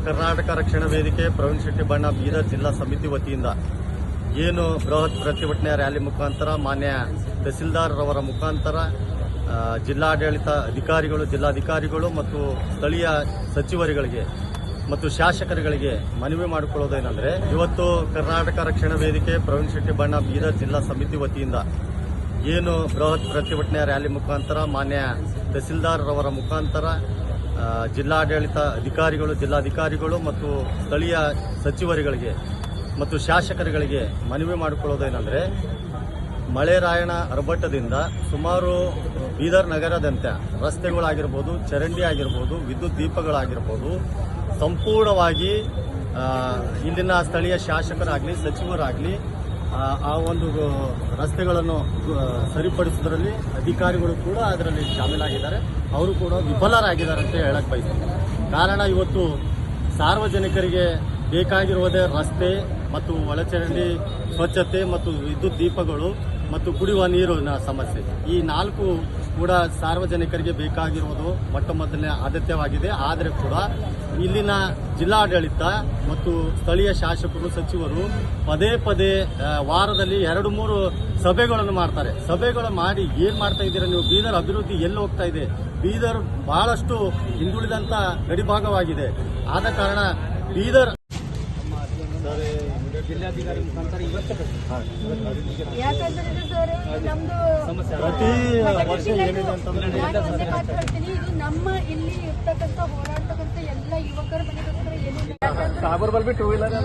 ಕರ್ನಾಟಕ ರಕ್ಷಣಾ ವೇದಿಕೆ ಪ್ರವೀಣ್ ಶೆಟ್ಟಿ ಬಣ್ಣ ಬೀದರ್ ಜಿಲ್ಲಾ ಸಮಿತಿ ವತಿಯಿಂದ ಏನು ಬೃಹತ್ ಪ್ರತಿಭಟನೆ ರ್ಯಾಲಿ ಮುಖಾಂತರ ಮಾನ್ಯ ತಹಸೀಲ್ದಾರ್ ಅವರ ಮುಖಾಂತರ ಜಿಲ್ಲಾಡಳಿತ ಅಧಿಕಾರಿಗಳು ಜಿಲ್ಲಾಧಿಕಾರಿಗಳು ಮತ್ತು ಸ್ಥಳೀಯ ಸಚಿವರುಗಳಿಗೆ ಮತ್ತು ಶಾಸಕರುಗಳಿಗೆ ಮನವಿ ಮಾಡಿಕೊಳ್ಳೋದೇನೆಂದರೆ, ಇವತ್ತು ಕರ್ನಾಟಕ ರಕ್ಷಣಾ ವೇದಿಕೆ ಪ್ರವೀಣ್ ಶೆಟ್ಟಿ ಬಣ್ಣ ಬೀದರ್ ಜಿಲ್ಲಾ ಸಮಿತಿ ವತಿಯಿಂದ ಏನು ಬೃಹತ್ ಪ್ರತಿಭಟನೆ ರ್ಯಾಲಿ ಮುಖಾಂತರ ಮಾನ್ಯ ತಹಸೀಲ್ದಾರ್ ಅವರ ಮುಖಾಂತರ ಜಿಲ್ಲಾಡಳಿತ ಅಧಿಕಾರಿಗಳು ಜಿಲ್ಲಾಧಿಕಾರಿಗಳು ಮತ್ತು ಸ್ಥಳೀಯ ಸಚಿವರುಗಳಿಗೆ ಮತ್ತು ಶಾಸಕರುಗಳಿಗೆ ಮನವಿ ಮಾಡಿಕೊಳ್ಳೋದೇನೆಂದರೆ, ಮಳೆ ರಾಯಣ ಅರ್ಭಟದಿಂದ ಸುಮಾರು ಬೀದರ್ ನಗರದಂತ ರಸ್ತೆಗಳಾಗಿರ್ಬೋದು, ಚರಂಡಿ ಆಗಿರ್ಬೋದು, ವಿದ್ಯುತ್ ದೀಪಗಳಾಗಿರ್ಬೋದು ಸಂಪೂರ್ಣವಾಗಿ ಇಲ್ಲಿನ ಸ್ಥಳೀಯ ಶಾಸಕರಾಗಲಿ ಸಚಿವರಾಗಲಿ ಆ ಒಂದು ರಸ್ತೆಗಳನ್ನು ಸರಿಪಡಿಸುವುದರಲ್ಲಿ ಅಧಿಕಾರಿಗಳು ಕೂಡ ಅದರಲ್ಲಿ ಶಾಮೀಲಾಗಿದ್ದಾರೆ. ಅವರು ಕೂಡ ವಿಫಲರಾಗಿದ್ದಾರೆ ಅಂತ ಹೇಳಕ್ ಬಯಸ್ತೀನಿ. ಕಾರಣ ಇವತ್ತು ಸಾರ್ವಜನಿಕರಿಗೆ ಬೇಕಾಗಿರುವುದೇ ರಸ್ತೆ ಮತ್ತು ಒಳಚರಂಡಿ ಸ್ವಚ್ಛತೆ ಮತ್ತು ವಿದ್ಯುತ್ ದೀಪಗಳು ಮತ್ತು ಕುಡಿಯುವ ನೀರಿನ ಸಮಸ್ಯೆ. ಈ ನಾಲ್ಕು ಕೂಡ ಸಾರ್ವಜನಿಕರಿಗೆ ಬೇಕಾಗಿರುವುದು ಮೊಟ್ಟ ಮೊದಲನೇ ಆದ್ಯತೆಯಾಗಿದೆ. ಆದರೆ ಕೂಡ ಇಲ್ಲಿನ ಜಿಲ್ಲಾಡಳಿತ ಮತ್ತು ಸ್ಥಳೀಯ ಶಾಸಕರು ಸಚಿವರು ಪದೇ ಪದೇ ವಾರದಲ್ಲಿ 2-3 ಸಭೆಗಳನ್ನು ಮಾಡ್ತಾರೆ. ಸಭೆಗಳು ಮಾಡಿ ಏನ್ ಮಾಡ್ತಾ ಇದ್ದೀರಾ ನೀವು? ಬೀದರ್ ಅಭಿವೃದ್ಧಿ ಎಲ್ಲಿ ಹೋಗ್ತಾ ಇದೆ? ಬೀದರ್ ಬಹಳಷ್ಟು ಹಿಂದುಳಿದಂತ ಗಡಿಭಾಗವಾಗಿದೆ. ಆದ ಕಾರಣ ಬೀದರ್ ಜಿಲ್ಲಾಧಿಕಾರಿ ಮುಖಾಂತರ ಪ್ರತಿ ವರ್ಷ ಏನಿದೆ ಅಂತಂದ್ರೆ ಇದು ನಮ್ಮ ಇಲ್ಲಿ ಇರ್ತಕ್ಕಂಥ ಹೋರಾಡ್ತಕ್ಕಂಥ ಎಲ್ಲ ಯುವಕರ ಮನೆಗೋಸ್ಕರ ಏನಿಲ್ಲ. ಸಾಬರ್ ಬಲ್ಬಿ 2 ವೀಲರ್